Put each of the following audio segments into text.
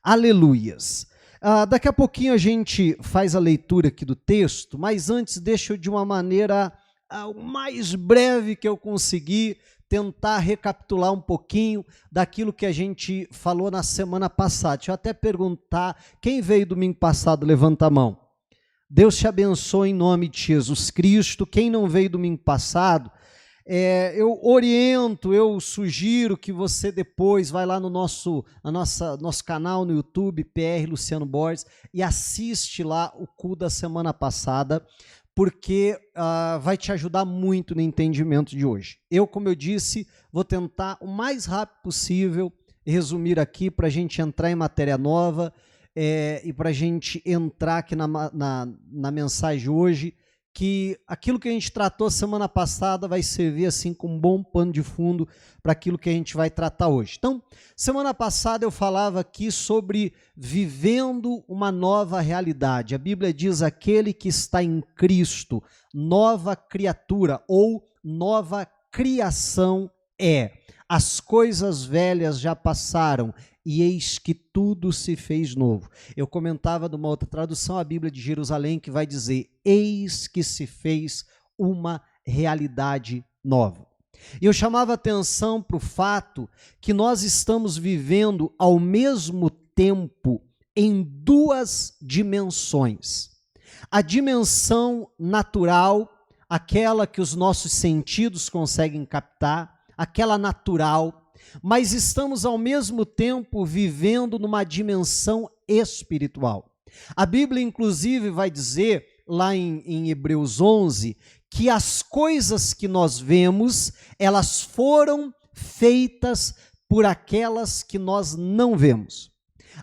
Aleluias. Daqui a pouquinho a gente faz a leitura aqui do texto, mas antes deixa eu, de uma maneira o mais breve que eu conseguir, tentar recapitular um pouquinho daquilo que a gente falou na semana passada. Deixa eu até perguntar, quem veio domingo passado, levanta a mão. Deus te abençoe em nome de Jesus Cristo. Quem não veio domingo passado, eu oriento, eu sugiro que você depois vai lá no nosso canal no YouTube, PR Luciano Borges, e assiste lá o culto da semana passada, porque vai te ajudar muito no entendimento de hoje. Como eu disse, vou tentar o mais rápido possível resumir aqui para a gente entrar em matéria nova e para a gente entrar aqui na mensagem de hoje, que aquilo que a gente tratou semana passada vai servir assim como um bom pano de fundo para aquilo que a gente vai tratar hoje. Então, semana passada eu falava aqui sobre vivendo uma nova realidade. A Bíblia diz: aquele que está em Cristo, nova criatura ou nova criação é. As coisas velhas já passaram e eis que tudo se fez novo. Eu comentava de uma outra tradução, a Bíblia de Jerusalém, que vai dizer: eis que se fez uma realidade nova. E eu chamava atenção para o fato que nós estamos vivendo ao mesmo tempo em duas dimensões. A dimensão natural, aquela que os nossos sentidos conseguem captar, aquela natural, mas estamos ao mesmo tempo vivendo numa dimensão espiritual. A Bíblia, inclusive, vai dizer, lá em Hebreus 11, que as coisas que nós vemos, elas foram feitas por aquelas que nós não vemos.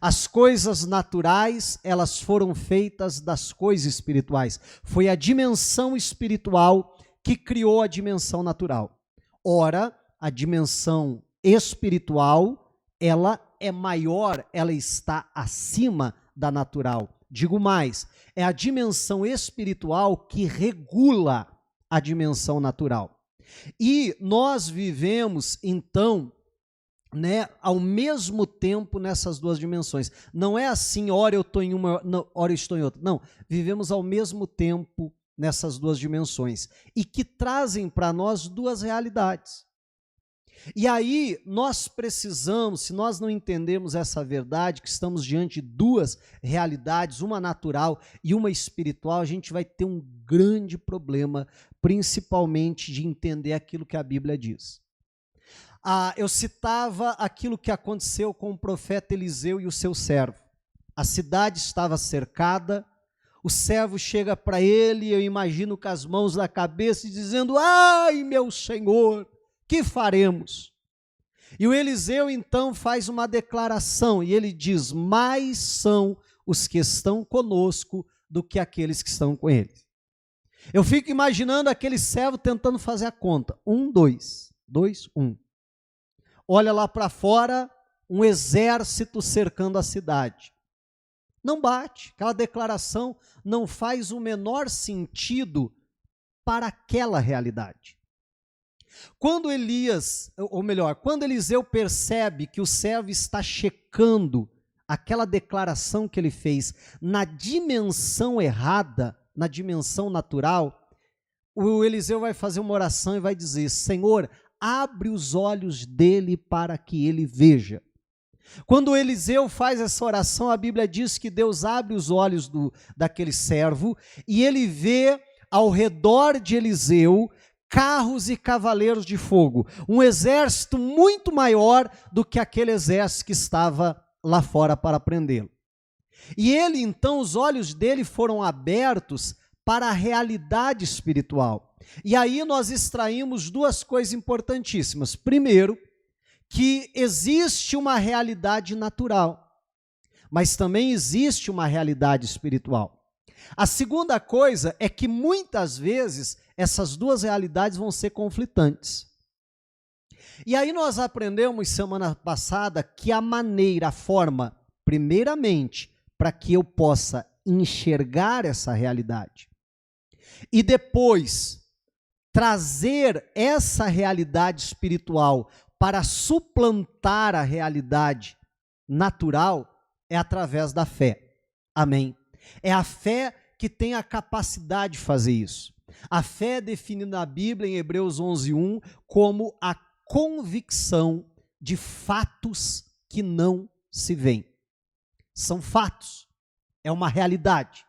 As coisas naturais, elas foram feitas das coisas espirituais. Foi a dimensão espiritual que criou a dimensão natural. Ora, a dimensão espiritual, ela é maior, ela está acima da natural. Digo mais, é a dimensão espiritual que regula a dimensão natural. E nós vivemos, então, ao mesmo tempo nessas duas dimensões. Não é assim, ora eu estou em uma, ora eu estou em outra. Não, vivemos ao mesmo tempo nessas duas dimensões. E que trazem para nós duas realidades. E aí nós precisamos, se nós não entendemos essa verdade, que estamos diante de duas realidades, uma natural e uma espiritual, a gente vai ter um grande problema, principalmente de entender aquilo que a Bíblia diz. Eu citava aquilo que aconteceu com o profeta Eliseu e o seu servo. A cidade estava cercada, o servo chega para ele, eu imagino com as mãos na cabeça e dizendo: ai, meu Senhor, que faremos? E o Eliseu então faz uma declaração e ele diz: mais são os que estão conosco do que aqueles que estão com ele. Eu fico imaginando aquele servo tentando fazer a conta. 1, 2, 2, 1. Olha lá para fora, um exército cercando a cidade. Não bate, aquela declaração não faz o menor sentido para aquela realidade. Quando quando Eliseu percebe que o servo está checando aquela declaração que ele fez na dimensão errada, na dimensão natural, o Eliseu vai fazer uma oração e vai dizer: Senhor, abre os olhos dele para que ele veja. Quando o Eliseu faz essa oração, a Bíblia diz que Deus abre os olhos daquele servo e ele vê ao redor de Eliseu carros e cavaleiros de fogo, um exército muito maior do que aquele exército que estava lá fora para prendê-lo. E ele, então, os olhos dele foram abertos para a realidade espiritual. E aí nós extraímos duas coisas importantíssimas. Primeiro, que existe uma realidade natural, mas também existe uma realidade espiritual. A segunda coisa é que muitas vezes essas duas realidades vão ser conflitantes. E aí nós aprendemos semana passada que a forma, primeiramente, para que eu possa enxergar essa realidade e depois trazer essa realidade espiritual para suplantar a realidade natural, é através da fé. Amém? É a fé que tem a capacidade de fazer isso. A fé é definida na Bíblia, em Hebreus 11:1, como a convicção de fatos que não se veem. São fatos, é uma realidade,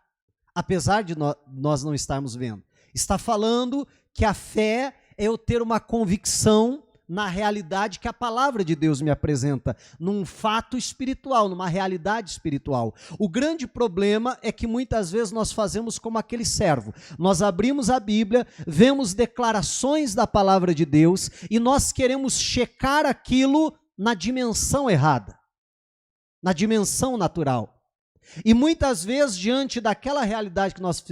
apesar de nós não estarmos vendo. Está falando que a fé é eu ter uma convicção na realidade que a palavra de Deus me apresenta, num fato espiritual, numa realidade espiritual. O grande problema é que muitas vezes nós fazemos como aquele servo. Nós abrimos a Bíblia, vemos declarações da palavra de Deus e nós queremos checar aquilo na dimensão errada, na dimensão natural. E muitas vezes, diante daquela realidade que nós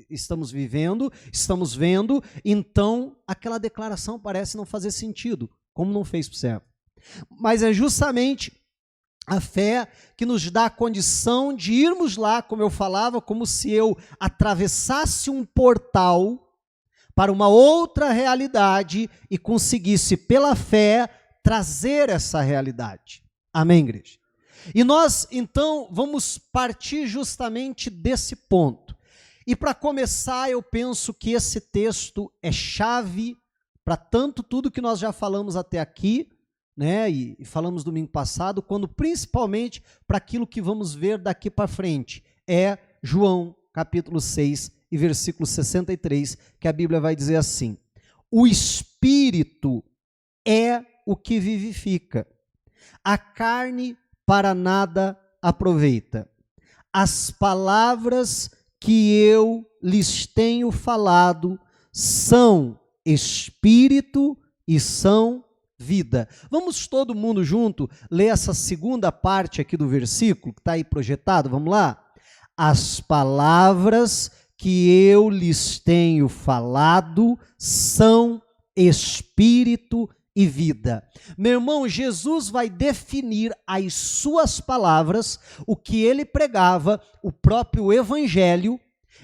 estamos vivendo, estamos vendo, então aquela declaração parece não fazer sentido, como não fez para o servo. Mas é justamente a fé que nos dá a condição de irmos lá, como eu falava, como se eu atravessasse um portal para uma outra realidade e conseguisse, pela fé, trazer essa realidade. Amém, igreja? E nós, então, vamos partir justamente desse ponto. E para começar, eu penso que esse texto é chave para tanto tudo que nós já falamos até aqui, né, e falamos domingo passado, quando principalmente para aquilo que vamos ver daqui para frente. É João, capítulo 6 e versículo 63, que a Bíblia vai dizer assim: o Espírito é o que vivifica, a carne para nada aproveita. As palavras que eu lhes tenho falado são espírito e são vida. Vamos todo mundo junto ler essa segunda parte aqui do versículo, que está aí projetado, vamos lá? As palavras que eu lhes tenho falado são espírito e vida. Meu irmão, Jesus vai definir as suas palavras, o que ele pregava, o próprio evangelho,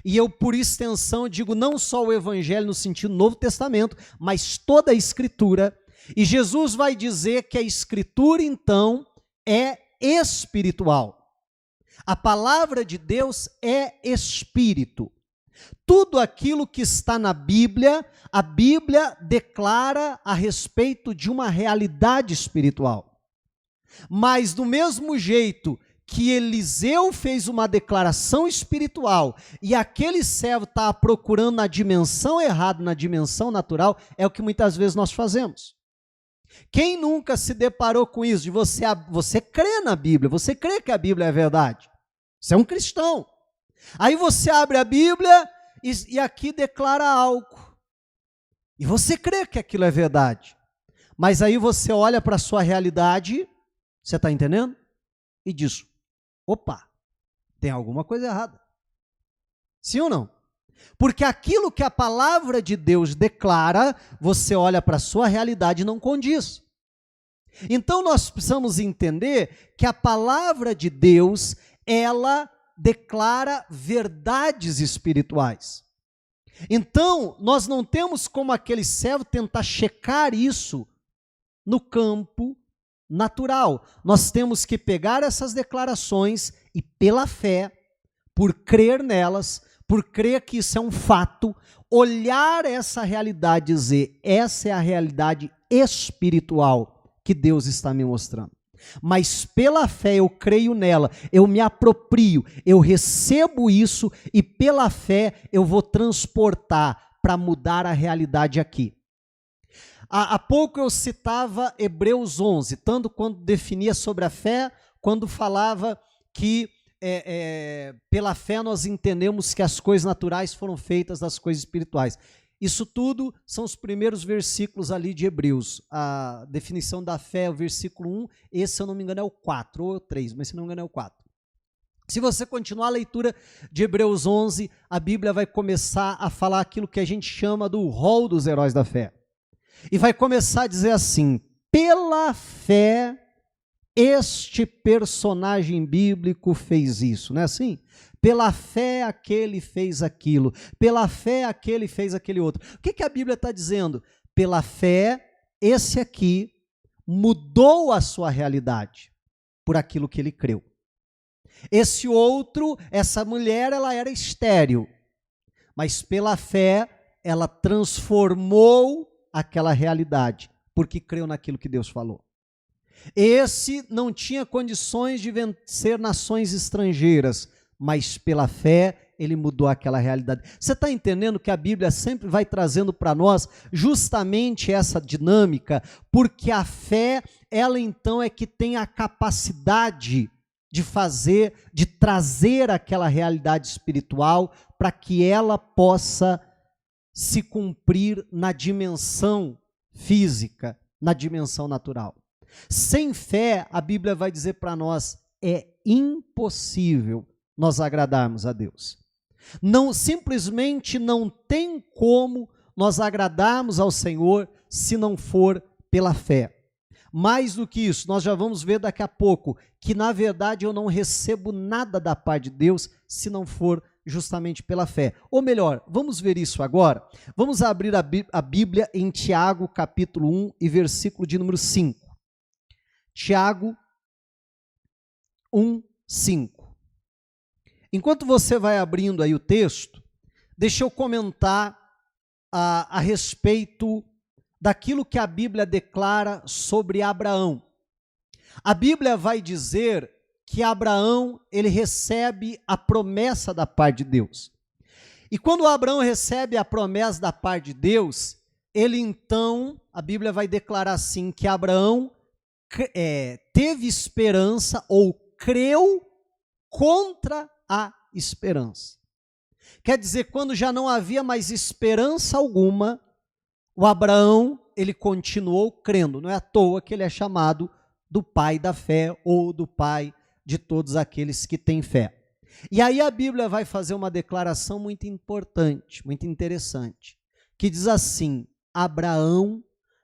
e eu por extensão digo não só o evangelho no sentido Novo Testamento, mas toda a escritura, e Jesus vai dizer que a escritura então é espiritual. A palavra de Deus é espírito. Tudo aquilo que está na Bíblia, a Bíblia declara a respeito de uma realidade espiritual. Mas do mesmo jeito que Eliseu fez uma declaração espiritual e aquele servo está procurando na dimensão errada, na dimensão natural, é o que muitas vezes nós fazemos. Quem nunca se deparou com isso? De você crê na Bíblia, você crê que a Bíblia é verdade. Você é um cristão. Aí você abre a Bíblia e aqui declara algo. E você crê que aquilo é verdade. Mas aí você olha para a sua realidade, você está entendendo? E diz, opa, tem alguma coisa errada. Sim ou não? Porque aquilo que a palavra de Deus declara, você olha para a sua realidade e não condiz. Então nós precisamos entender que a palavra de Deus, ela declara verdades espirituais. Então, nós não temos como aquele servo tentar checar isso no campo natural. Nós temos que pegar essas declarações e, pela fé, por crer nelas, por crer que isso é um fato, olhar essa realidade e dizer, essa é a realidade espiritual que Deus está me mostrando. Mas pela fé eu creio nela, eu me aproprio, eu recebo isso e pela fé eu vou transportar para mudar a realidade aqui. Há pouco eu citava Hebreus 11, tanto quando definia sobre a fé, quando falava que pela fé nós entendemos que as coisas naturais foram feitas das coisas espirituais. Isso tudo são os primeiros versículos ali de Hebreus. A definição da fé, o versículo 1, esse, se eu não me engano, é o 4, ou é o 3, mas se não me engano é o 4. Se você continuar a leitura de Hebreus 11, a Bíblia vai começar a falar aquilo que a gente chama do rol dos heróis da fé. E vai começar a dizer assim, pela fé, este personagem bíblico fez isso, não é assim? Pela fé aquele fez aquilo, pela fé aquele fez aquele outro. O que a Bíblia está dizendo? Pela fé, esse aqui mudou a sua realidade por aquilo que ele creu. Esse outro, essa mulher, ela era estéril, mas pela fé ela transformou aquela realidade, porque creu naquilo que Deus falou. Esse não tinha condições de vencer nações estrangeiras, mas pela fé ele mudou aquela realidade. Você está entendendo que a Bíblia sempre vai trazendo para nós justamente essa dinâmica, porque a fé, ela então é que tem a capacidade de fazer, de trazer aquela realidade espiritual para que ela possa se cumprir na dimensão física, na dimensão natural. Sem fé, a Bíblia vai dizer para nós, é impossível nós agradarmos a Deus. Não, simplesmente não tem como nós agradarmos ao Senhor se não for pela fé. Mais do que isso, nós já vamos ver daqui a pouco que na verdade eu não recebo nada da parte de Deus se não for justamente pela fé. Ou melhor, vamos ver isso agora? Vamos abrir a Bíblia em Tiago capítulo 1 e versículo de número 5. Tiago 1, 5. Enquanto você vai abrindo aí o texto, deixa eu comentar a respeito daquilo que a Bíblia declara sobre Abraão. A Bíblia vai dizer que Abraão, ele recebe a promessa da parte de Deus. E quando Abraão recebe a promessa da parte de Deus, ele então, a Bíblia vai declarar assim, que Abraão teve esperança ou creu contra a esperança. Quer dizer, quando já não havia mais esperança alguma, o Abraão, ele continuou crendo. Não é à toa que ele é chamado do pai da fé ou do pai de todos aqueles que têm fé. E aí a Bíblia vai fazer uma declaração muito importante, muito interessante, que diz assim: Abraão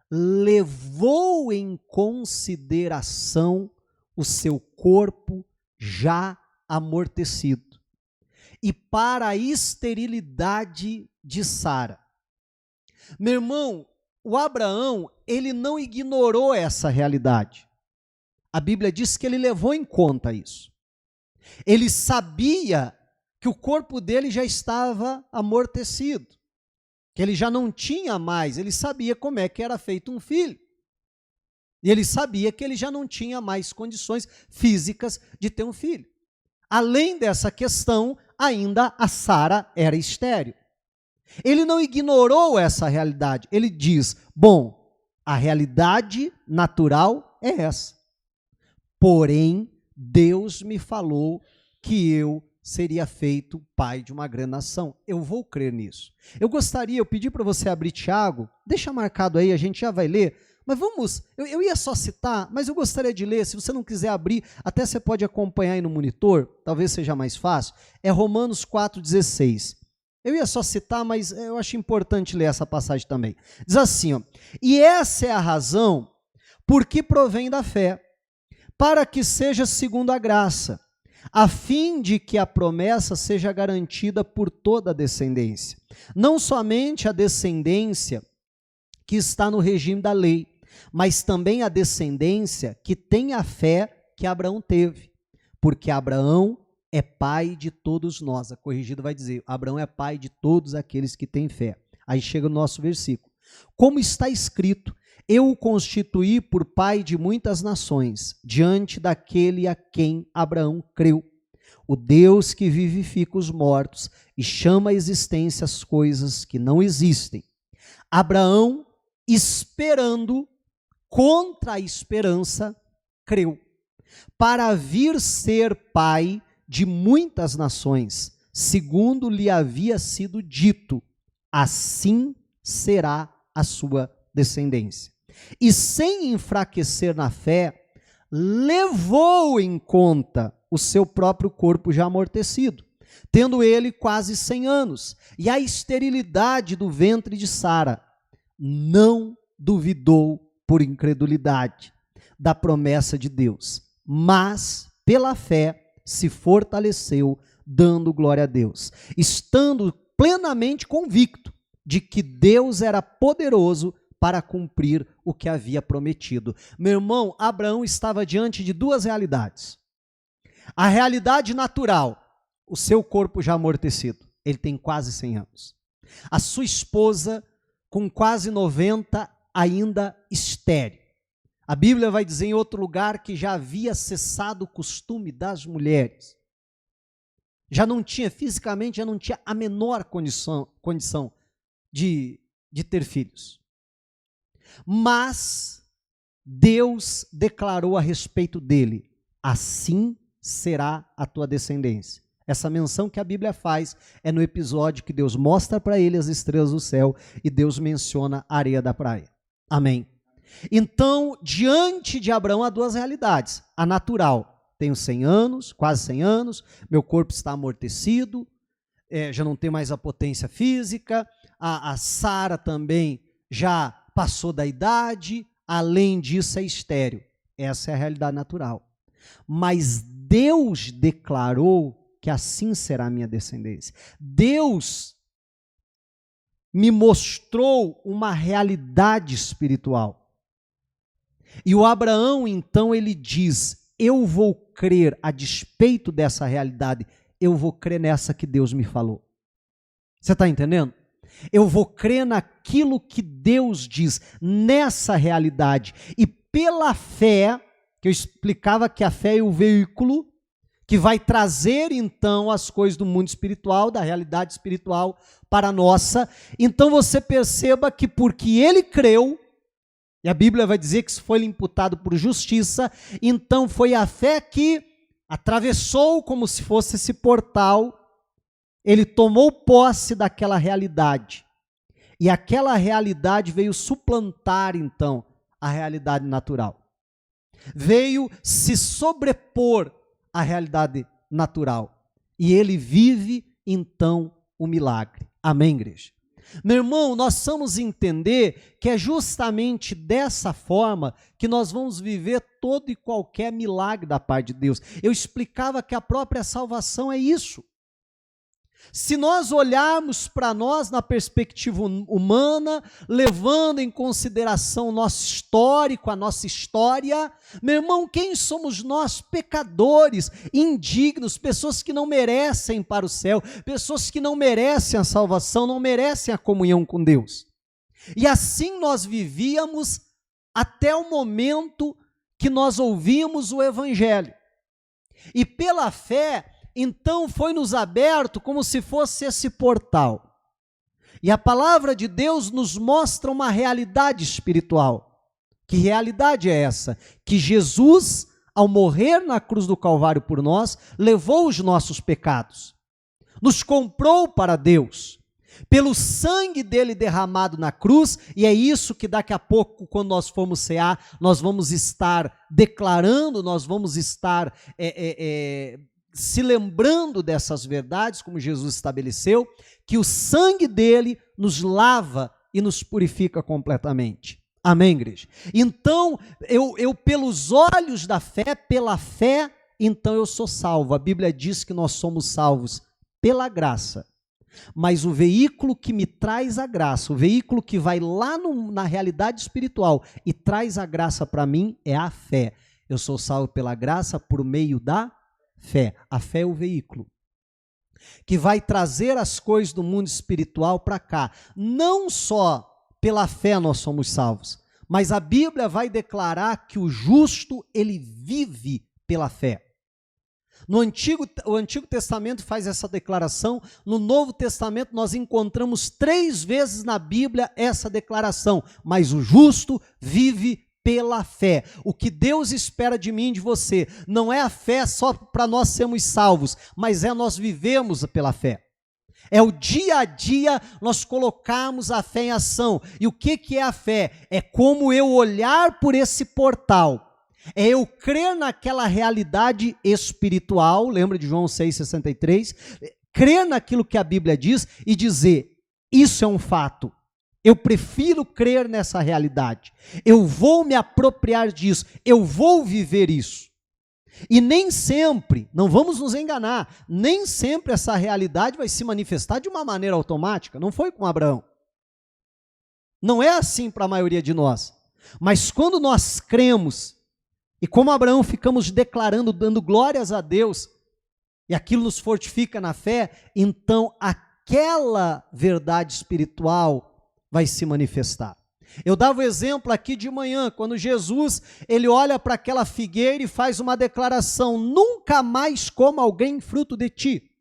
levou em consideração o seu corpo já amortecido e para a esterilidade de Sara. Meu irmão, o Abraão, ele não ignorou essa realidade. A Bíblia diz que ele levou em conta isso. Ele sabia que o corpo dele já estava amortecido, que ele já não tinha mais, ele sabia como é que era feito um filho. E ele sabia que ele já não tinha mais condições físicas de ter um filho. Além dessa questão, ainda a Sara era estéril. Ele não ignorou essa realidade. Ele diz, bom, a realidade natural é essa. Porém, Deus me falou que eu seria feito pai de uma grande nação. Eu vou crer nisso. Eu pedi para você abrir Tiago, deixa marcado aí, a gente já vai ler, mas vamos, eu ia só citar, mas eu gostaria de ler, se você não quiser abrir, até você pode acompanhar aí no monitor, talvez seja mais fácil, é Romanos 4,16. Eu ia só citar, mas eu acho importante ler essa passagem também. Diz assim, ó, e essa é a razão por que provém da fé, para que seja segundo a graça, a fim de que a promessa seja garantida por toda a descendência. Não somente a descendência que está no regime da lei, mas também a descendência que tem a fé que Abraão teve. Porque Abraão é pai de todos nós. A corrigida vai dizer, Abraão é pai de todos aqueles que têm fé. Aí chega o nosso versículo. Como está escrito, eu o constituí por pai de muitas nações, diante daquele a quem Abraão creu. O Deus que vivifica os mortos e chama à existência as coisas que não existem. Abraão, esperando contra a esperança, creu, para vir ser pai de muitas nações, segundo lhe havia sido dito, assim será a sua descendência. E sem enfraquecer na fé, levou em conta o seu próprio corpo já amortecido, tendo ele quase 100 anos, e a esterilidade do ventre de Sara. Não duvidou por incredulidade da promessa de Deus, mas pela fé se fortaleceu, dando glória a Deus, estando plenamente convicto de que Deus era poderoso para cumprir o que havia prometido. Meu irmão, Abraão estava diante de duas realidades. A realidade natural, o seu corpo já amortecido, ele tem quase 100 anos. A sua esposa, com quase 90, ainda estéril. A Bíblia vai dizer em outro lugar que já havia cessado o costume das mulheres. Já não tinha, fisicamente, já não tinha a menor condição de ter filhos. Mas Deus declarou a respeito dele: assim será a tua descendência. Essa menção que a Bíblia faz é no episódio que Deus mostra para ele as estrelas do céu e Deus menciona a areia da praia. Amém. Então, diante de Abraão, há duas realidades. A natural, tenho 100 anos, quase 100 anos, meu corpo está amortecido, já não tem mais a potência física, a Sara também já passou da idade, além disso é estéril. Essa é a realidade natural. Mas Deus declarou que assim será a minha descendência. Deus me mostrou uma realidade espiritual. E o Abraão, então, ele diz: eu vou crer a despeito dessa realidade, eu vou crer nessa que Deus me falou. Você está entendendo? Eu vou crer naquilo que Deus diz, nessa realidade. E pela fé, que eu explicava que a fé é o veículo que vai trazer, então, as coisas do mundo espiritual, da realidade espiritual para a nossa. Então você perceba que porque ele creu, e a Bíblia vai dizer que isso foi imputado por justiça, então foi a fé que atravessou como se fosse esse portal, ele tomou posse daquela realidade. E aquela realidade veio suplantar, então, a realidade natural. Veio se sobrepor à realidade natural. E ele vive, então, o milagre. Amém, igreja? Meu irmão, nós vamos entender que é justamente dessa forma que nós vamos viver todo e qualquer milagre da parte de Deus. Eu explicava que a própria salvação é isso. Se nós olharmos para nós na perspectiva humana, levando em consideração o nosso histórico, a nossa história, meu irmão, quem somos nós? Pecadores, indignos, pessoas que não merecem para o céu, pessoas que não merecem a salvação, não merecem a comunhão com Deus. E assim nós vivíamos até o momento que nós ouvimos o Evangelho. E pela fé, então foi-nos aberto como se fosse esse portal. E a palavra de Deus nos mostra uma realidade espiritual. Que realidade é essa? Que Jesus, ao morrer na cruz do Calvário por nós, levou os nossos pecados. Nos comprou para Deus. Pelo sangue dele derramado na cruz, e é isso que daqui a pouco, quando nós formos cear, nós vamos estar declarando, nós vamos estar se lembrando dessas verdades, como Jesus estabeleceu, que o sangue dele nos lava e nos purifica completamente. Amém, igreja? Então, eu pelos olhos da fé, pela fé, então eu sou salvo. A Bíblia diz que nós somos salvos pela graça. Mas o veículo que me traz a graça, o veículo que vai lá na realidade espiritual e traz a graça para mim é a fé. Eu sou salvo pela graça por meio da fé. A fé é o veículo que vai trazer as coisas do mundo espiritual para cá. Não só pela fé nós somos salvos, mas a Bíblia vai declarar que o justo, ele vive pela fé. O Antigo Testamento faz essa declaração, no Novo Testamento nós encontramos 3 vezes na Bíblia essa declaração, mas o justo vive pela fé. O que Deus espera de mim e de você não é a fé só para nós sermos salvos, mas é nós vivemos pela fé. É o dia a dia nós colocarmos a fé em ação. E o que é a fé? É como eu olhar por esse portal. É eu crer naquela realidade espiritual, lembra de João 6,63? Crer naquilo que a Bíblia diz e dizer, isso é um fato. Eu prefiro crer nessa realidade. Eu vou me apropriar disso. Eu vou viver isso. E nem sempre, não vamos nos enganar, nem sempre essa realidade vai se manifestar de uma maneira automática. Não foi com Abraão. Não é assim para a maioria de nós. Mas quando nós cremos, E como Abraão ficamos declarando, dando glórias a Deus, e aquilo nos fortifica na fé, então aquela verdade espiritual vai se manifestar. Eu dava o exemplo aqui de manhã, quando Jesus, ele olha para aquela figueira e faz uma declaração: nunca mais coma alguém fruto de ti.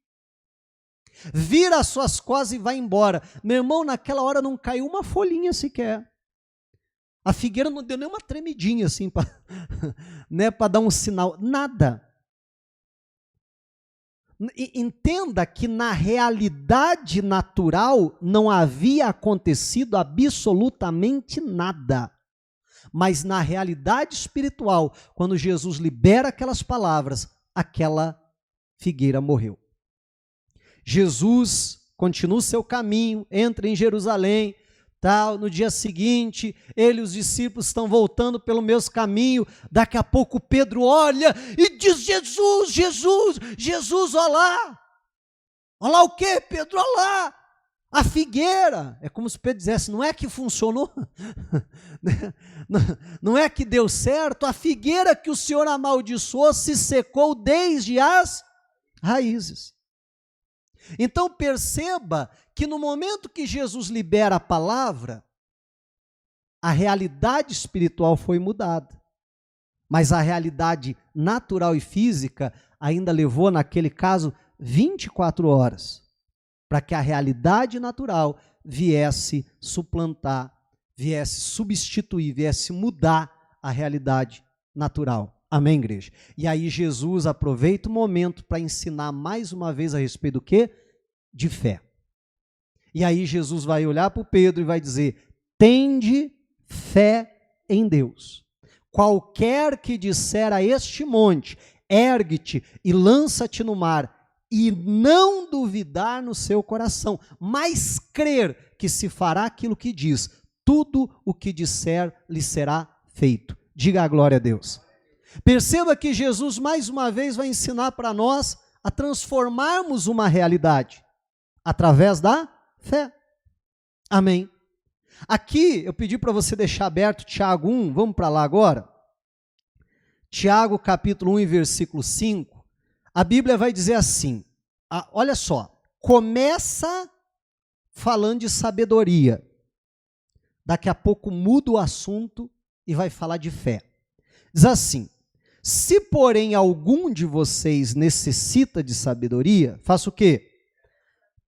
Vira as suas costas e vai embora. Meu irmão, naquela hora não caiu uma folhinha sequer. A figueira não deu nem uma tremidinha assim para né, para dar um sinal, nada. Entenda que na realidade natural não havia acontecido absolutamente nada. Mas na realidade espiritual, quando Jesus libera aquelas palavras, aquela figueira morreu. Jesus continua o seu caminho, entra em Jerusalém, tal. No dia seguinte, ele e os discípulos estão voltando pelo mesmo caminho. Daqui a pouco Pedro olha e diz: Jesus, Jesus, Jesus, olha lá. Olha lá o quê, Pedro? Olha lá, a figueira. É como se Pedro dissesse: não é que funcionou? Não é que deu certo? A figueira que o Senhor amaldiçoou se secou desde as raízes. Então perceba que no momento que Jesus libera a palavra, a realidade espiritual foi mudada. Mas a realidade natural e física ainda levou, naquele caso, 24 horas, para que a realidade natural viesse suplantar, viesse substituir, viesse mudar a realidade natural. Amém, igreja? E aí Jesus aproveita o momento para ensinar mais uma vez a respeito do quê? De fé. E aí Jesus vai olhar para o Pedro e vai dizer: tende fé em Deus. Qualquer que disser a este monte, ergue-te e lança-te no mar, e não duvidar no seu coração, mas crer que se fará aquilo que diz, tudo o que disser lhe será feito. Diga a glória a Deus. Perceba que Jesus mais uma vez vai ensinar para nós a transformarmos uma realidade através da fé. Amém. Aqui eu pedi para você deixar aberto Tiago 1, vamos para lá agora? Tiago capítulo 1 e versículo 5, a Bíblia vai dizer assim, olha só, começa falando de sabedoria, daqui a pouco muda o assunto e vai falar de fé. Diz assim: se porém algum de vocês necessita de sabedoria, faça o quê?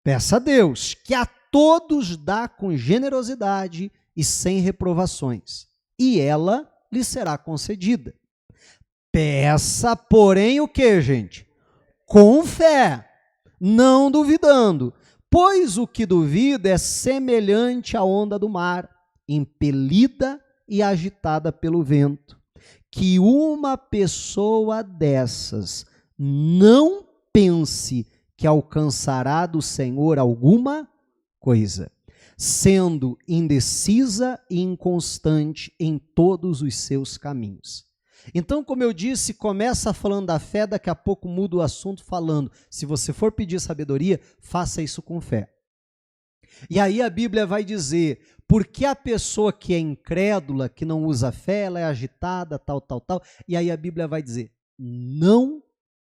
Peça a Deus, que a todos dá com generosidade e sem reprovações, e ela lhe será concedida. Peça, porém, o quê, gente? Com fé, não duvidando, pois o que duvida é semelhante à onda do mar, impelida e agitada pelo vento. Que uma pessoa dessas não pense que alcançará do Senhor alguma coisa, sendo indecisa e inconstante em todos os seus caminhos. Então, como eu disse, começa falando da fé, daqui a pouco muda o assunto falando, se você for pedir sabedoria, faça isso com fé. E aí a Bíblia vai dizer, porque a pessoa que é incrédula, que não usa fé, ela é agitada, tal, tal, tal, e aí a Bíblia vai dizer, não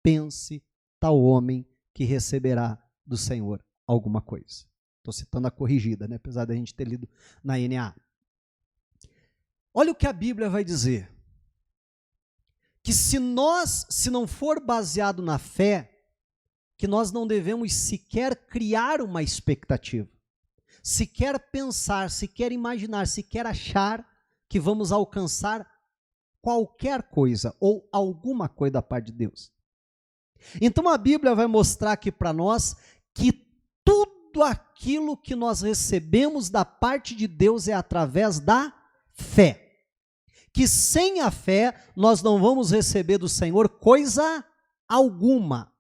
pense tal homem que receberá do Senhor alguma coisa. Estou citando a corrigida, né? Apesar da gente ter lido na NA. Olha o que a Bíblia vai dizer, que se não for baseado na fé, que nós não devemos sequer criar uma expectativa, sequer pensar, sequer imaginar, sequer achar que vamos alcançar qualquer coisa ou alguma coisa da parte de Deus. Então a Bíblia vai mostrar aqui para nós que tudo aquilo que nós recebemos da parte de Deus é através da fé. Que sem a fé nós não vamos receber do Senhor coisa alguma.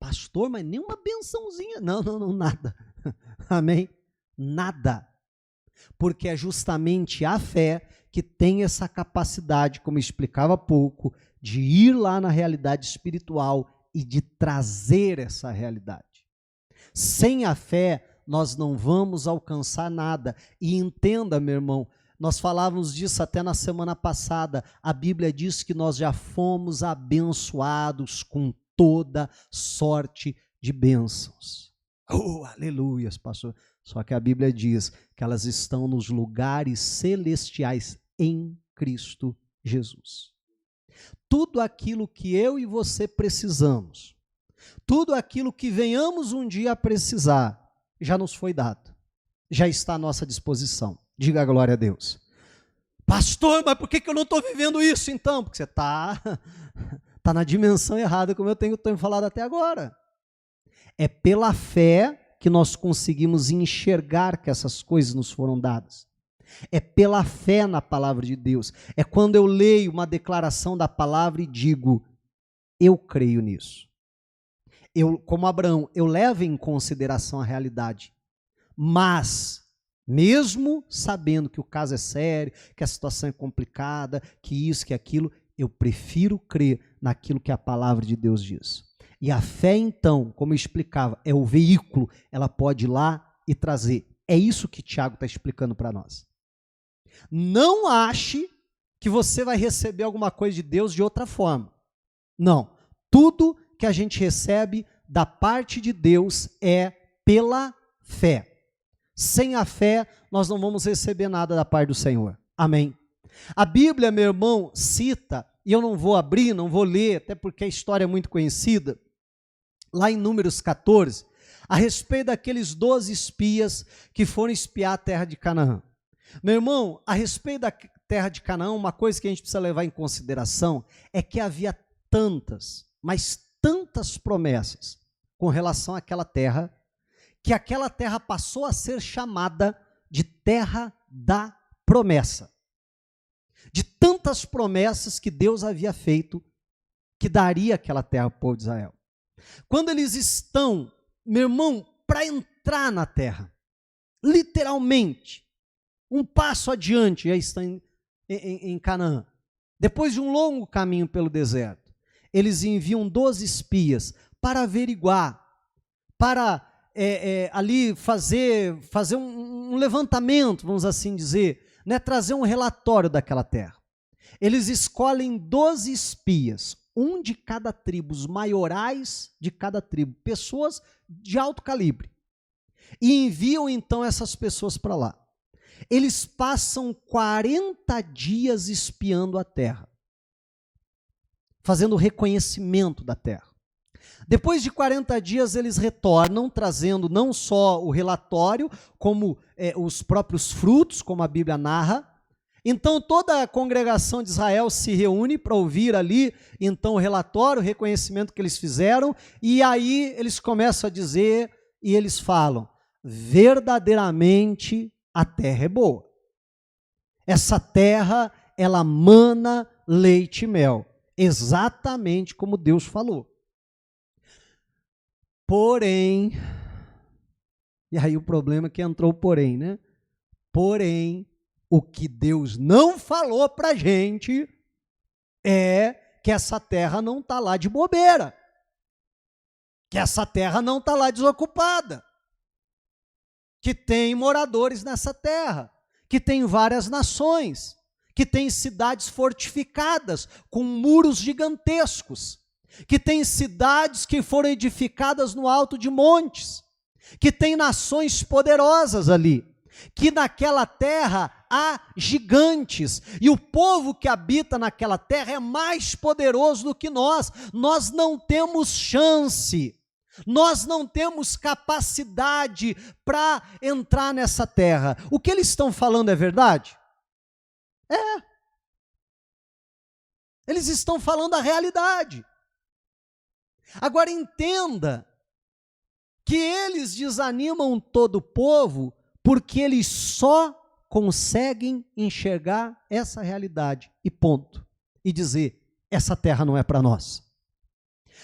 Pastor, mas nem uma bençãozinha. Não, nada. Amém? Nada. Porque é justamente a fé que tem essa capacidade, como eu explicava há pouco, de ir lá na realidade espiritual e de trazer essa realidade. Sem a fé, nós não vamos alcançar nada. E entenda, meu irmão, Nós falávamos disso até na semana passada. A Bíblia diz que nós já fomos abençoados com toda sorte de bênçãos. Oh, aleluias, pastor. Só que a Bíblia diz que elas estão nos lugares celestiais em Cristo Jesus. Tudo aquilo que eu e você precisamos, tudo aquilo que venhamos um dia a precisar, já nos foi dado, já está à nossa disposição. Diga a glória a Deus. Pastor, mas por que eu não estou vivendo isso então? Porque você está na dimensão errada, como eu tenho falado até agora. É pela fé que nós conseguimos enxergar que essas coisas nos foram dadas. É pela fé na palavra de Deus. É quando eu leio uma declaração da palavra e digo, eu creio nisso. Eu, como Abraão, eu levo em consideração a realidade. Mas, mesmo sabendo que o caso é sério, que a situação é complicada, que isso, que aquilo, eu prefiro crer naquilo que a palavra de Deus diz. E a fé, então, como eu explicava, é o veículo, ela pode ir lá e trazer. É isso que Tiago está explicando para nós. Não ache que você vai receber alguma coisa de Deus de outra forma. Não. Tudo que a gente recebe da parte de Deus é pela fé. Sem a fé, nós não vamos receber nada da parte do Senhor. Amém. A Bíblia, meu irmão, cita, e eu não vou abrir, não vou ler, até porque a história é muito conhecida, lá em Números 14, a respeito daqueles 12 espias que foram espiar a terra de Canaã. Meu irmão, a respeito da terra de Canaã, uma coisa que a gente precisa levar em consideração é que havia tantas, mas tantas promessas com relação àquela terra, que aquela terra passou a ser chamada de terra da promessa. De tantas promessas que Deus havia feito, que daria aquela terra ao povo de Israel. Quando eles estão, meu irmão, para entrar na terra, literalmente, um passo adiante, já estão em Canaã. Depois de um longo caminho pelo deserto, eles enviam 12 espias para averiguar, para ali fazer um levantamento, vamos assim dizer, né, trazer um relatório daquela terra. Eles escolhem 12 espias, um de cada tribo, os maiorais de cada tribo, pessoas de alto calibre, e enviam então essas pessoas para lá. Eles passam 40 dias espiando a terra, fazendo o reconhecimento da terra. Depois de 40 dias, eles retornam, trazendo não só o relatório, como os próprios frutos, como a Bíblia narra. Então, toda a congregação de Israel se reúne para ouvir ali, então, o relatório, o reconhecimento que eles fizeram, e aí eles começam a dizer, e eles falam, verdadeiramente a terra é boa. Essa terra, ela mana leite e mel, exatamente como Deus falou. Porém, e aí o problema é que entrou o porém, né? Porém, o que Deus não falou para a gente é que essa terra não está lá de bobeira, que essa terra não está lá desocupada, que tem moradores nessa terra, que tem várias nações, que tem cidades fortificadas com muros gigantescos, que tem cidades que foram edificadas no alto de montes, que tem nações poderosas ali, que naquela terra há gigantes, e o povo que habita naquela terra é mais poderoso do que nós. Nós não temos chance, nós não temos capacidade para entrar nessa terra. O que eles estão falando é verdade? É. Eles estão falando a realidade. Agora entenda que eles desanimam todo o povo porque eles só conseguem enxergar essa realidade e ponto. E dizer, essa terra não é para nós.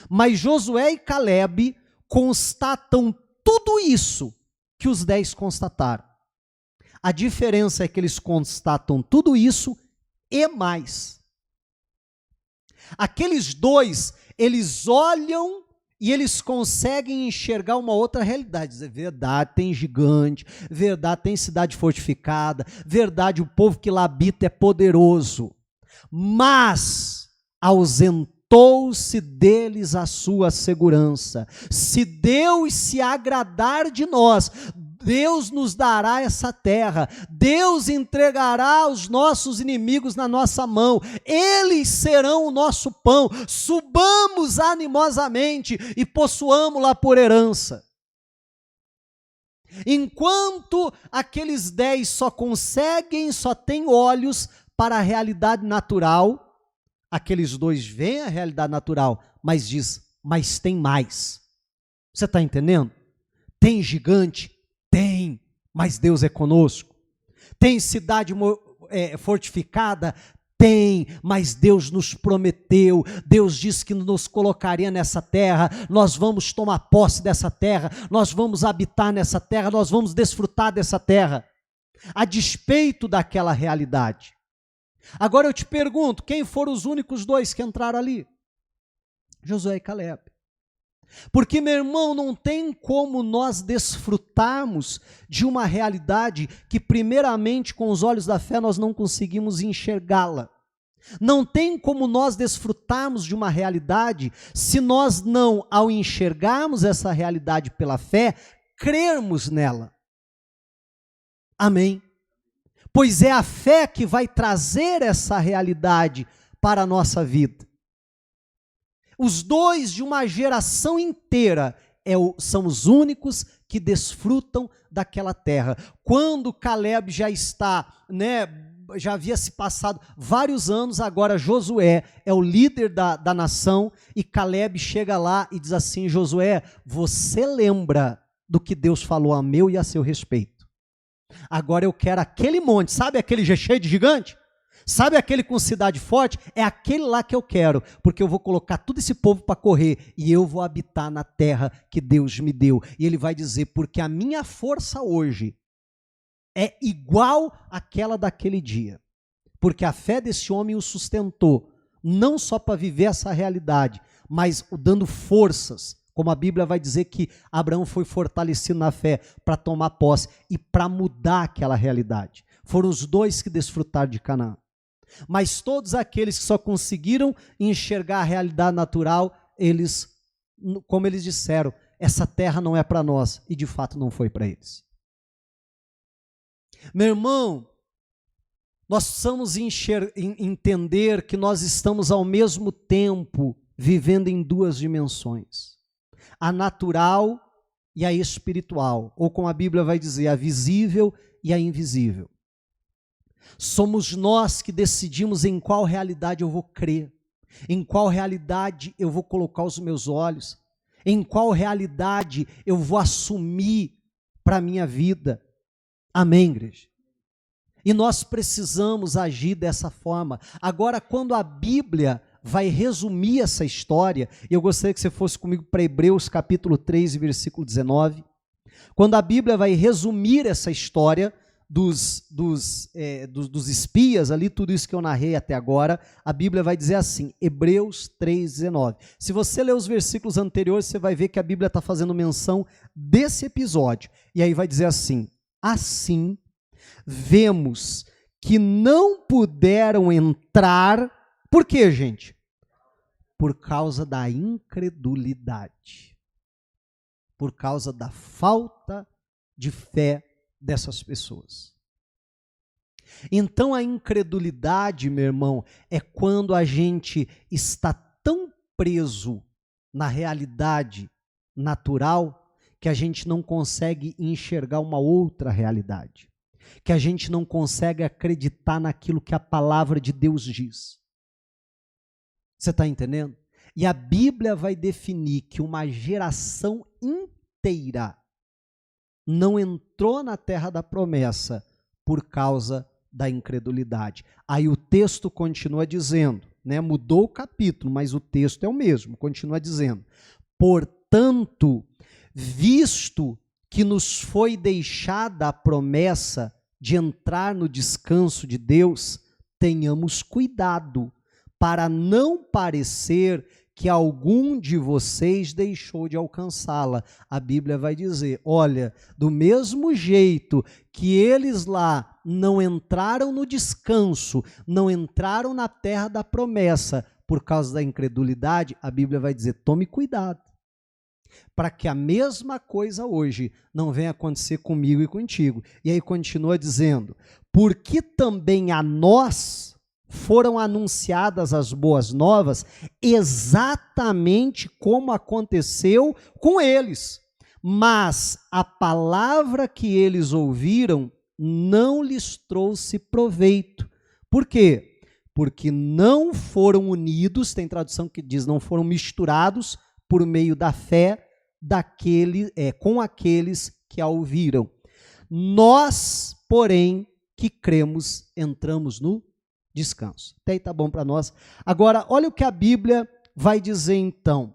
Mas Josué e Caleb constatam tudo isso que os 10 constataram. A diferença é que eles constatam tudo isso e mais. Aqueles 2, eles olham e eles conseguem enxergar uma outra realidade. Dizer, verdade, tem gigante, verdade, tem cidade fortificada, verdade, o povo que lá habita é poderoso. Mas ausentou-se deles a sua segurança. Se Deus se agradar de nós, Deus nos dará essa terra, Deus entregará os nossos inimigos na nossa mão, eles serão o nosso pão, subamos animosamente e possuamos-la por herança. Enquanto aqueles 10 só têm olhos para a realidade natural, aqueles 2 veem a realidade natural, mas diz, mas tem mais. Você está entendendo? Tem gigante? Tem, mas Deus é conosco. Tem cidade fortificada? Tem, mas Deus nos prometeu, Deus disse que nos colocaria nessa terra, nós vamos tomar posse dessa terra, nós vamos habitar nessa terra, nós vamos desfrutar dessa terra, a despeito daquela realidade. Agora eu te pergunto, quem foram os únicos 2 que entraram ali? Josué e Caleb. Porque, meu irmão, não tem como nós desfrutarmos de uma realidade que, primeiramente, com os olhos da fé, nós não conseguimos enxergá-la. Não tem como nós desfrutarmos de uma realidade se nós não, ao enxergarmos essa realidade pela fé, crermos nela. Amém? Pois é a fé que vai trazer essa realidade para a nossa vida. Os 2 de uma geração inteira são os únicos que desfrutam daquela terra. Quando Caleb já está, já havia se passado vários anos, agora Josué é o líder da nação, e Caleb chega lá e diz assim, Josué, você lembra do que Deus falou a meu e a seu respeito? Agora eu quero aquele monte, sabe aquele cheio de gigante? Sabe aquele com cidade forte? É aquele lá que eu quero, porque eu vou colocar todo esse povo para correr e eu vou habitar na terra que Deus me deu. E ele vai dizer, porque a minha força hoje é igual àquela daquele dia. Porque a fé desse homem o sustentou, não só para viver essa realidade, mas o dando forças, como a Bíblia vai dizer que Abraão foi fortalecido na fé para tomar posse e para mudar aquela realidade. Foram os 2 que desfrutaram de Canaã. Mas todos aqueles que só conseguiram enxergar a realidade natural, eles, como eles disseram, essa terra não é para nós, e de fato não foi para eles. Meu irmão, nós precisamos entender que nós estamos ao mesmo tempo vivendo em 2 dimensões, a natural e a espiritual, ou como a Bíblia vai dizer, a visível e a invisível. Somos nós que decidimos em qual realidade eu vou crer, em qual realidade eu vou colocar os meus olhos, em qual realidade eu vou assumir para a minha vida. Amém, igreja? E nós precisamos agir dessa forma. Agora, quando a Bíblia vai resumir essa história, e eu gostaria que você fosse comigo para Hebreus capítulo 3, versículo 19, quando a Bíblia vai resumir essa história dos espias ali, tudo isso que eu narrei até agora, a Bíblia vai dizer assim, Hebreus 3,19. Se você ler os versículos anteriores, você vai ver que a Bíblia está fazendo menção desse episódio. E aí vai dizer assim, assim, vemos que não puderam entrar, por quê, gente? Por causa da incredulidade, por causa da falta de fé dessas pessoas. Então a incredulidade, meu irmão, é quando a gente está tão preso na realidade natural que a gente não consegue enxergar uma outra realidade, que a gente não consegue acreditar naquilo que a palavra de Deus diz. Você está entendendo? E a Bíblia vai definir que uma geração inteira não entrou na terra da promessa por causa da incredulidade. Aí o texto continua dizendo, mudou o capítulo, mas o texto é o mesmo, continua dizendo, portanto, visto que nos foi deixada a promessa de entrar no descanso de Deus, tenhamos cuidado para não parecer que algum de vocês deixou de alcançá-la. A Bíblia vai dizer, olha, do mesmo jeito que eles lá não entraram no descanso, não entraram na terra da promessa por causa da incredulidade, a Bíblia vai dizer, tome cuidado, para que a mesma coisa hoje não venha acontecer comigo e contigo. E aí continua dizendo, porque também a nós foram anunciadas as boas novas, exatamente como aconteceu com eles. Mas a palavra que eles ouviram não lhes trouxe proveito. Por quê? Porque não foram unidos, tem tradução que diz, não foram misturados por meio da fé com aqueles que a ouviram. Nós, porém, que cremos, entramos no descanso. Até aí tá bom para nós. Agora, olha o que a Bíblia vai dizer então.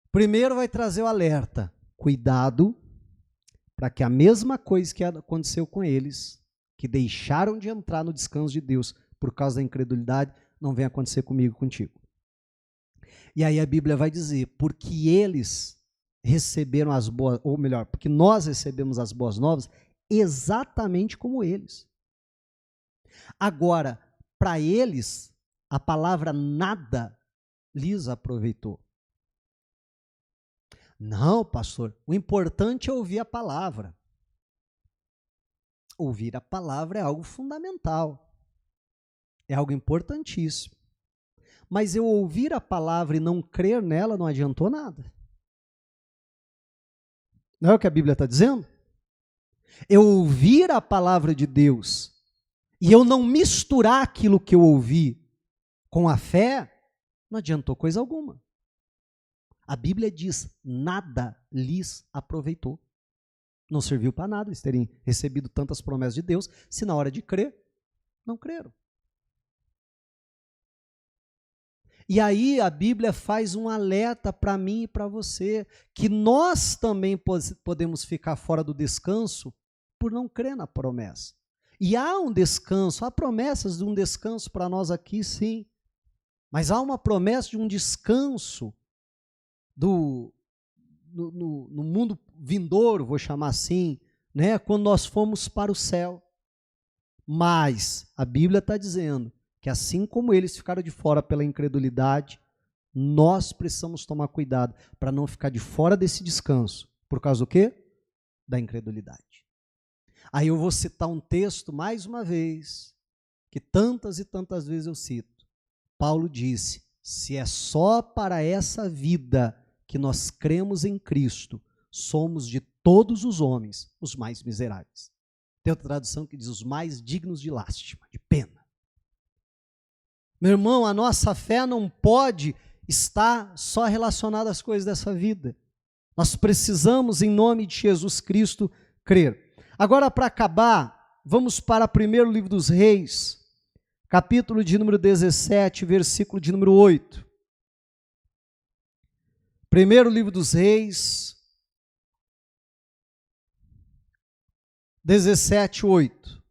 Primeiro vai trazer o alerta. Cuidado, para que a mesma coisa que aconteceu com eles, que deixaram de entrar no descanso de Deus por causa da incredulidade, não venha acontecer comigo e contigo. E aí a Bíblia vai dizer, porque eles receberam as boas, ou melhor, porque nós recebemos as boas novas exatamente como eles. Agora, para eles, a palavra nada lhes aproveitou. Não, pastor, o importante é ouvir a palavra. Ouvir a palavra é algo fundamental, é algo importantíssimo. Mas eu ouvir a palavra e não crer nela não adiantou nada. Não é o que a Bíblia está dizendo? Eu ouvir a palavra de Deus e eu não misturar aquilo que eu ouvi com a fé, não adiantou coisa alguma. A Bíblia diz, nada lhes aproveitou. Não serviu para nada eles terem recebido tantas promessas de Deus, se na hora de crer, não creram. E aí a Bíblia faz um alerta para mim e para você, que nós também podemos ficar fora do descanso por não crer na promessa. E há um descanso, há promessas de um descanso para nós aqui, sim. Mas há uma promessa de um descanso no mundo vindouro, vou chamar assim, né? Quando nós formos para o céu. Mas a Bíblia está dizendo que assim como eles ficaram de fora pela incredulidade, nós precisamos tomar cuidado para não ficar de fora desse descanso. Por causa do quê? Da incredulidade. Aí eu vou citar um texto, mais uma vez, que tantas e tantas vezes eu cito. Paulo disse, se é só para essa vida que nós cremos em Cristo, somos de todos os homens os mais miseráveis. Tem outra tradução que diz os mais dignos de lástima, de pena. Meu irmão, a nossa fé não pode estar só relacionada às coisas dessa vida. Nós precisamos, em nome de Jesus Cristo, crer. Agora, para acabar, vamos para o primeiro livro dos Reis, capítulo de número 17, versículo de número 8. Primeiro livro dos Reis, 17, 8.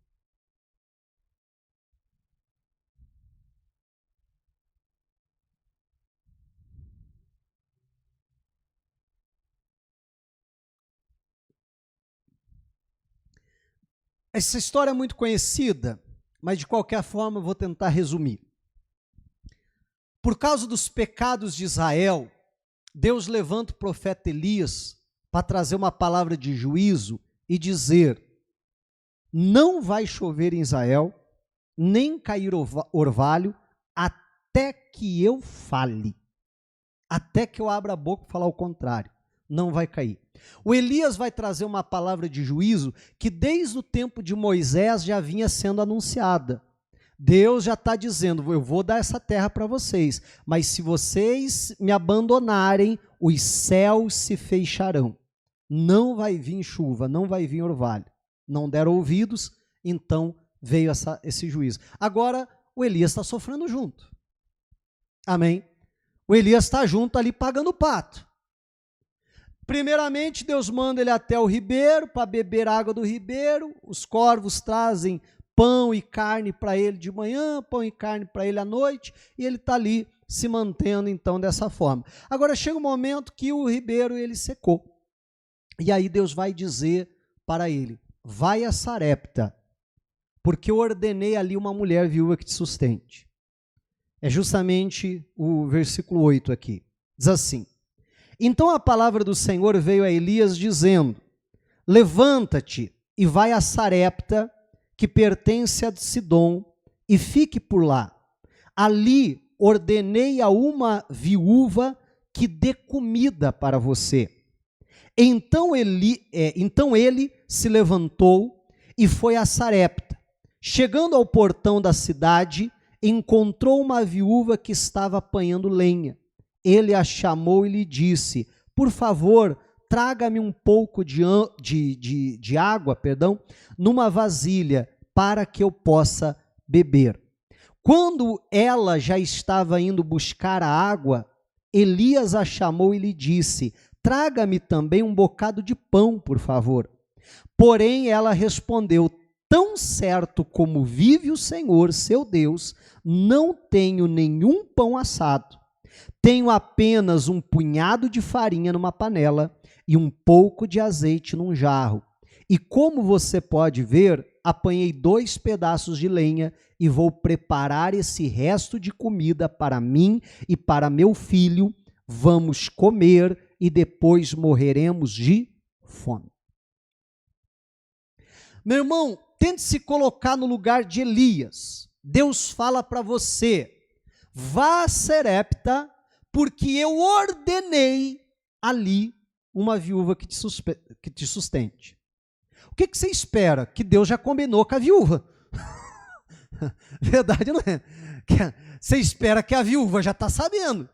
Essa história é muito conhecida, mas de qualquer forma eu vou tentar resumir. Por causa dos pecados de Israel, Deus levanta o profeta Elias para trazer uma palavra de juízo e dizer, não vai chover em Israel, nem cair orvalho, até que eu fale, até que eu abra a boca para falar o contrário, não vai cair. O Elias vai trazer uma palavra de juízo que desde o tempo de Moisés já vinha sendo anunciada. Deus já está dizendo, eu vou dar essa terra para vocês, mas se vocês me abandonarem, os céus se fecharão. Não vai vir chuva, não vai vir orvalho. Não deram ouvidos, então veio esse juízo. Agora, o Elias está sofrendo junto. Amém? O Elias está junto ali pagando o pato. Primeiramente, Deus manda ele até o ribeiro para beber água do ribeiro. Os corvos trazem pão e carne para ele de manhã, pão e carne para ele à noite, e ele está ali se mantendo então dessa forma. Agora chega um momento que o ribeiro ele secou. E aí Deus vai dizer para ele: vai a Sarepta, porque eu ordenei ali uma mulher viúva que te sustente. É justamente o versículo 8 aqui. Diz assim: então a palavra do Senhor veio a Elias dizendo: levanta-te e vai a Sarepta, que pertence a Sidom, e fique por lá. Ali ordenei a uma viúva que dê comida para você. Então ele se levantou e foi a Sarepta. Chegando ao portão da cidade, encontrou uma viúva que estava apanhando lenha. Ele a chamou e lhe disse: por favor, traga-me um pouco de água, numa vasilha, para que eu possa beber. Quando ela já estava indo buscar a água, Elias a chamou e lhe disse: traga-me também um bocado de pão, por favor. Porém, ela respondeu: tão certo como vive o Senhor, seu Deus, não tenho nenhum pão assado. Tenho apenas um punhado de farinha numa panela e um pouco de azeite num jarro. E como você pode ver, apanhei 2 pedaços de lenha e vou preparar esse resto de comida para mim e para meu filho. Vamos comer e depois morreremos de fome. Meu irmão, tente se colocar no lugar de Elias. Deus fala para você: vá a Sarepta, porque eu ordenei ali uma viúva que te sustente. O que você espera? Que Deus já combinou com a viúva. Verdade, não é? Você espera que a viúva já está sabendo.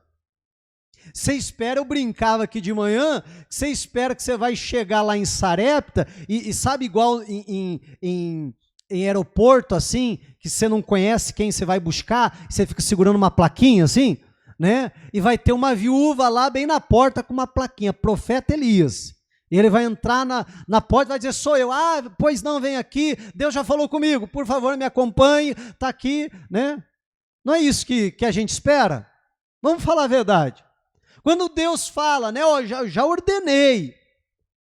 Você espera, eu brincava aqui de manhã, você espera que você vai chegar lá em Sarepta, e sabe, igual em aeroporto, assim, que você não conhece quem você vai buscar, você fica segurando uma plaquinha assim, né? E vai ter uma viúva lá bem na porta com uma plaquinha: profeta Elias. E ele vai entrar na porta e vai dizer: sou eu. Ah, pois não, vem aqui, Deus já falou comigo, por favor me acompanhe, está aqui, né? Não é isso que a gente espera? Vamos falar a verdade. Quando Deus fala, né, já ordenei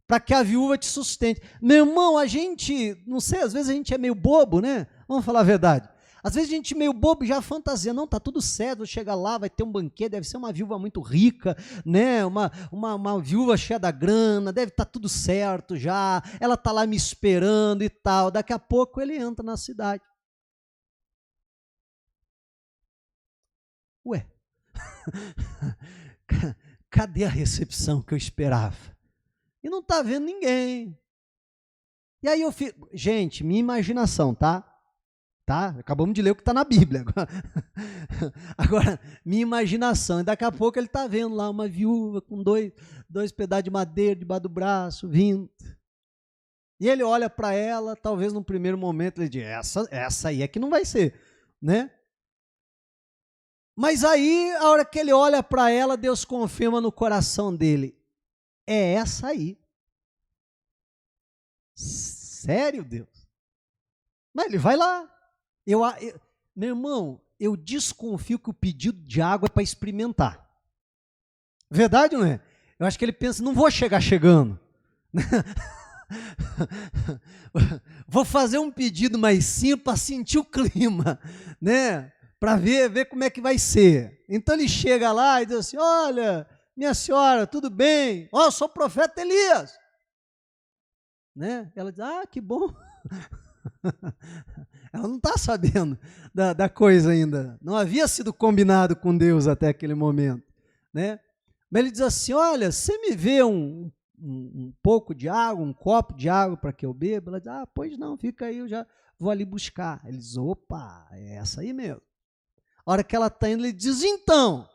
para que a viúva te sustente. Meu irmão, a gente, não sei, às vezes a gente é meio bobo, né? Vamos falar a verdade. Às vezes a gente meio bobo já fantasia: não, tá tudo certo, chega lá, vai ter um banquete, deve ser uma viúva muito rica, né? Uma viúva cheia da grana, deve estar tudo certo já, ela tá lá me esperando e tal. Daqui a pouco ele entra na cidade. Ué, cadê a recepção que eu esperava? E não está vendo ninguém. E aí eu fico... Gente, minha imaginação, tá? Acabamos de ler o que está na Bíblia. Agora, minha imaginação. E daqui a pouco ele está vendo lá uma viúva com dois pedaços de madeira debaixo do braço, vindo. E ele olha para ela, talvez num primeiro momento ele diz: essa aí é que não vai ser, né? Mas aí, a hora que ele olha para ela, Deus confirma no coração dele: é essa aí. Sério, Deus? Mas ele vai lá. Meu irmão, eu desconfio que o pedido de água é para experimentar. Verdade ou não é? Eu acho que ele pensa: não vou chegar chegando. Vou fazer um pedido mais simples para sentir o clima, né? Para ver como é que vai ser. Então ele chega lá e diz assim: olha, minha senhora, tudo bem? Ó, eu sou o profeta Elias. Né? Ela diz: ah, que bom. Ela não está sabendo da coisa ainda. Não havia sido combinado com Deus até aquele momento. Né? Mas ele diz assim: olha, você me vê um pouco de água, um copo de água para que eu beba? Ela diz: ah, pois não, fica aí, eu já vou ali buscar. Ele diz: opa, é essa aí mesmo. A hora que ela está indo, ele diz: então,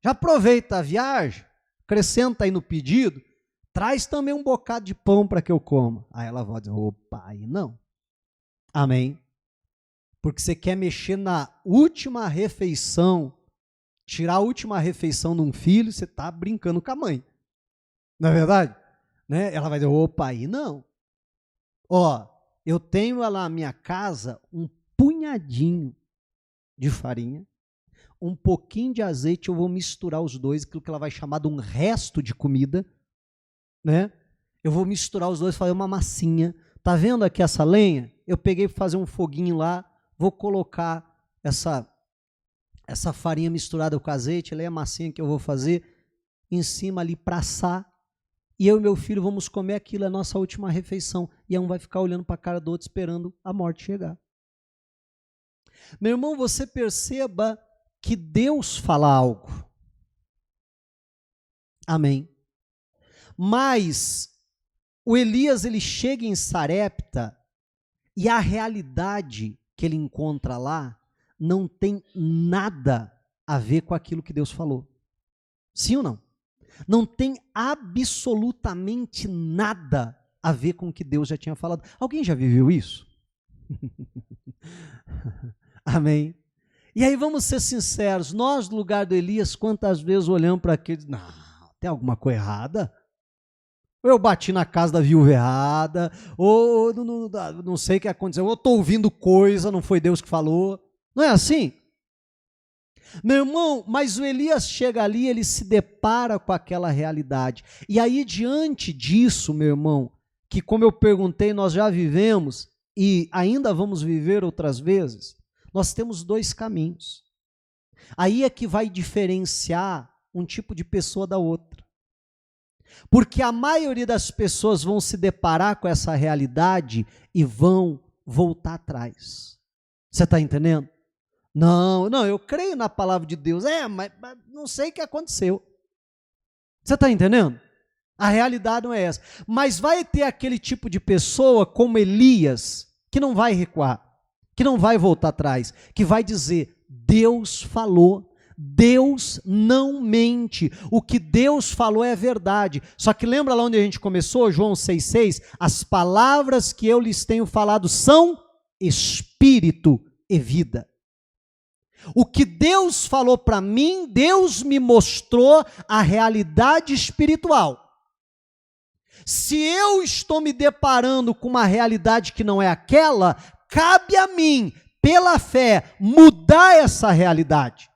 já aproveita a viagem, acrescenta aí no pedido, traz também um bocado de pão para que eu coma. Aí ela vai dizer: opa, aí não. Amém? Porque você quer mexer na última refeição, tirar a última refeição de um filho, você está brincando com a mãe. Não é verdade? Né? Ela vai dizer: opa, aí não. Ó, eu tenho lá na minha casa um punhadinho de farinha, um pouquinho de azeite, eu vou misturar os dois, aquilo que ela vai chamar de um resto de comida, né? Eu vou misturar os dois, fazer uma massinha. Tá vendo aqui essa lenha? Eu peguei para fazer um foguinho lá, vou colocar essa farinha misturada com azeite, ela é a massinha que eu vou fazer, em cima ali para assar, e eu e meu filho vamos comer aquilo, é a nossa última refeição, e um vai ficar olhando para a cara do outro esperando a morte chegar. Meu irmão, você perceba que Deus fala algo. Amém. Mas o Elias, ele chega em Sarepta e a realidade que ele encontra lá não tem nada a ver com aquilo que Deus falou. Sim ou não? Não tem absolutamente nada a ver com o que Deus já tinha falado. Alguém já viveu isso? Amém. E aí vamos ser sinceros, nós no lugar do Elias, quantas vezes olhamos para aquele, não, tem alguma coisa errada? Ou eu bati na casa da viúva errada, ou não sei o que aconteceu, ou estou ouvindo coisa, não foi Deus que falou. Não é assim? Meu irmão, mas o Elias chega ali, ele se depara com aquela realidade. E aí, diante disso, meu irmão, que como eu perguntei, nós já vivemos e ainda vamos viver outras vezes, nós temos dois caminhos. Aí é que vai diferenciar um tipo de pessoa da outra. Porque a maioria das pessoas vão se deparar com essa realidade e vão voltar atrás. Você está entendendo? Não, eu creio na palavra de Deus. Mas não sei o que aconteceu. Você está entendendo? A realidade não é essa. Mas vai ter aquele tipo de pessoa como Elias, que não vai recuar, que não vai voltar atrás, que vai dizer, Deus falou, Deus não mente, o que Deus falou é verdade. Só que lembra lá onde a gente começou, João 6,6? As palavras que eu lhes tenho falado são espírito e vida. O que Deus falou para mim, Deus me mostrou a realidade espiritual. Se eu estou me deparando com uma realidade que não é aquela, cabe a mim, pela fé, mudar essa realidade.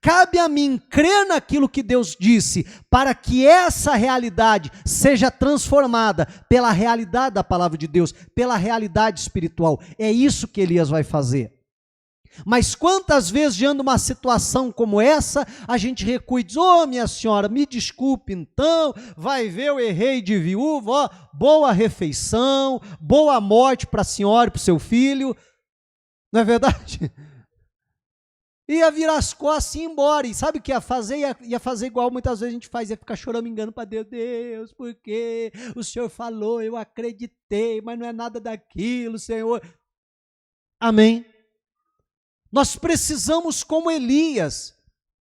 Cabe a mim crer naquilo que Deus disse, para que essa realidade seja transformada pela realidade da palavra de Deus, pela realidade espiritual. É isso que Elias vai fazer. Mas quantas vezes, diante de uma situação como essa, a gente recua e diz, minha senhora, me desculpe então, vai ver, eu errei de viúva, boa refeição, boa morte para a senhora e para o seu filho, não é verdade? Ia virar as costas e ir embora, e sabe o que ia fazer? Ia fazer igual muitas vezes a gente faz, ia ficar chorando, engano para Deus, Deus, porque o Senhor falou, eu acreditei, mas não é nada daquilo, Senhor. Amém? Nós precisamos, como Elias,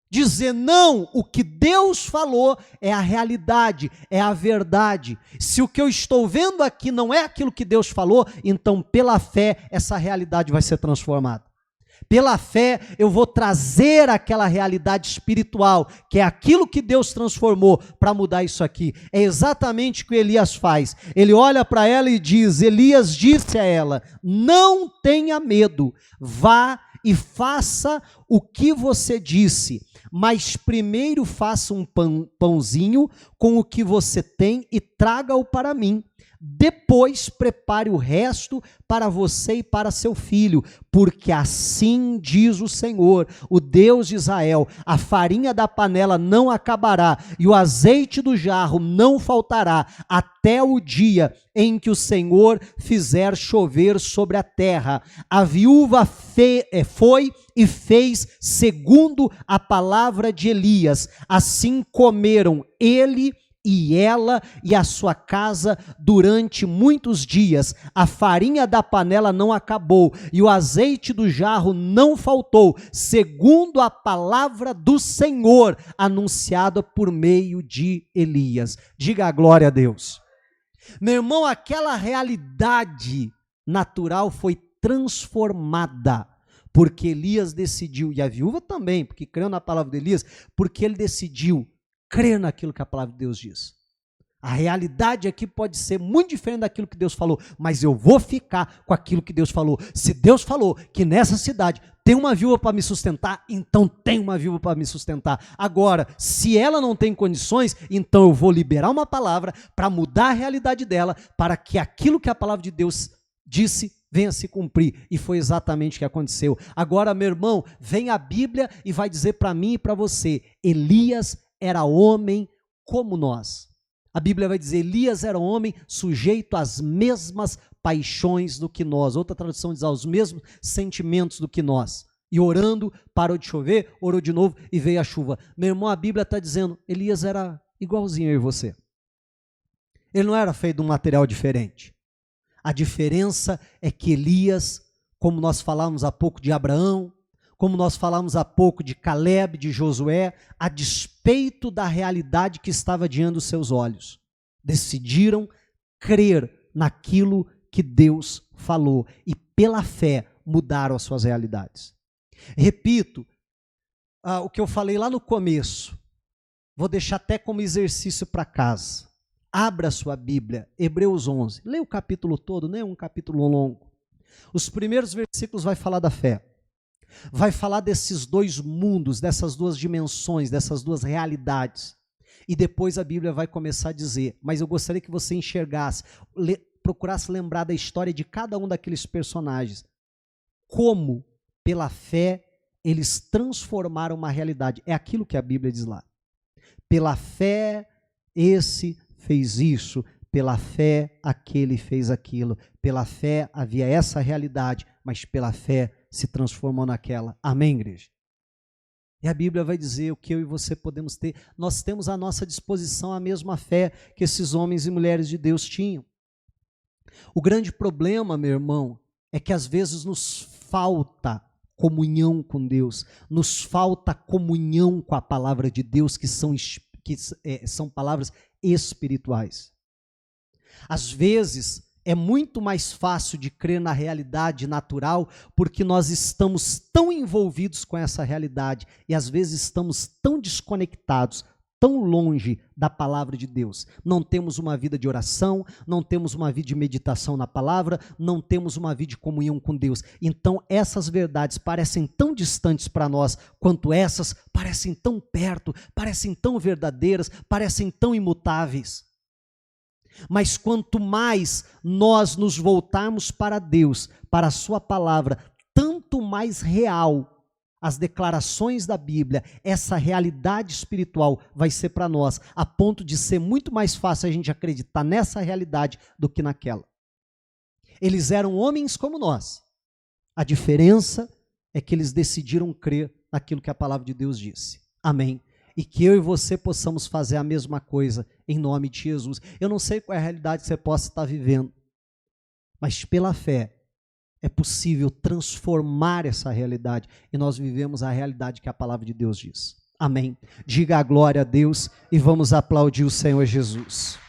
dizer não, o que Deus falou é a realidade, é a verdade. Se o que eu estou vendo aqui não é aquilo que Deus falou, então pela fé essa realidade vai ser transformada. Pela fé eu vou trazer aquela realidade espiritual, que é aquilo que Deus transformou para mudar isso aqui. É exatamente o que Elias faz. Ele olha para ela e diz, Elias disse a ela, não tenha medo, vá e faça o que você disse, mas primeiro faça um pãozinho com o que você tem e traga-o para mim. Depois prepare o resto para você e para seu filho, porque assim diz o Senhor, o Deus de Israel, a farinha da panela não acabará e o azeite do jarro não faltará até o dia em que o Senhor fizer chover sobre a terra. A viúva foi e fez segundo a palavra de Elias. Assim comeram ele e ela e a sua casa durante muitos dias. A farinha da panela não acabou e o azeite do jarro não faltou, segundo a palavra do Senhor anunciada por meio de Elias. Diga a glória a Deus. Meu irmão, aquela realidade natural foi transformada, porque Elias decidiu, e a viúva também, porque creu na palavra de Elias, porque ele decidiu crer naquilo que a palavra de Deus diz. A realidade aqui pode ser muito diferente daquilo que Deus falou, mas eu vou ficar com aquilo que Deus falou. Se Deus falou que nessa cidade Tem uma viúva para me sustentar? Então tem uma viúva para me sustentar. Agora, se ela não tem condições, então eu vou liberar uma palavra para mudar a realidade dela, para que aquilo que a palavra de Deus disse venha se cumprir. E foi exatamente o que aconteceu. Agora, meu irmão, vem a Bíblia e vai dizer para mim e para você, Elias era homem como nós. A Bíblia vai dizer, Elias era um homem sujeito às mesmas paixões do que nós. Outra tradução diz, aos mesmos sentimentos do que nós. E orando, parou de chover, orou de novo e veio a chuva. Meu irmão, a Bíblia está dizendo, Elias era igualzinho eu e você. Ele não era feito de um material diferente. A diferença é que Elias, como nós falamos há pouco de Abraão, como nós falamos há pouco de Caleb, de Josué, a despeito da realidade que estava diante dos seus olhos, decidiram crer naquilo que Deus falou e pela fé mudaram as suas realidades. Repito, o que eu falei lá no começo, vou deixar até como exercício para casa. Abra sua Bíblia, Hebreus 11, leia o capítulo todo, não é um capítulo longo. Os primeiros versículos vai falar da fé. Vai falar desses dois mundos, dessas duas dimensões, dessas duas realidades. E depois a Bíblia vai começar a dizer, mas eu gostaria que você enxergasse, procurasse lembrar da história de cada um daqueles personagens. Como, pela fé, eles transformaram uma realidade. É aquilo que a Bíblia diz lá. Pela fé, esse fez isso. Pela fé, aquele fez aquilo. Pela fé, havia essa realidade, mas pela fé, se transformou naquela. Amém, igreja? E a Bíblia vai dizer o que eu e você podemos ter. Nós temos à nossa disposição a mesma fé que esses homens e mulheres de Deus tinham. O grande problema, meu irmão, é que às vezes nos falta comunhão com Deus, nos falta comunhão com a palavra de Deus, que são palavras espirituais. Às vezes, é muito mais fácil de crer na realidade natural, porque nós estamos tão envolvidos com essa realidade e às vezes estamos tão desconectados, tão longe da palavra de Deus. Não temos uma vida de oração, não temos uma vida de meditação na palavra, não temos uma vida de comunhão com Deus. Então essas verdades parecem tão distantes para nós, quanto essas parecem tão perto, parecem tão verdadeiras, parecem tão imutáveis. Mas quanto mais nós nos voltarmos para Deus, para a sua palavra, tanto mais real as declarações da Bíblia, essa realidade espiritual vai ser para nós, a ponto de ser muito mais fácil a gente acreditar nessa realidade do que naquela. Eles eram homens como nós. A diferença é que eles decidiram crer naquilo que a palavra de Deus disse. Amém. E que eu e você possamos fazer a mesma coisa em nome de Jesus. Eu não sei qual é a realidade que você possa estar vivendo, mas pela fé é possível transformar essa realidade e nós vivemos a realidade que a palavra de Deus diz. Amém. Diga a glória a Deus e vamos aplaudir o Senhor Jesus.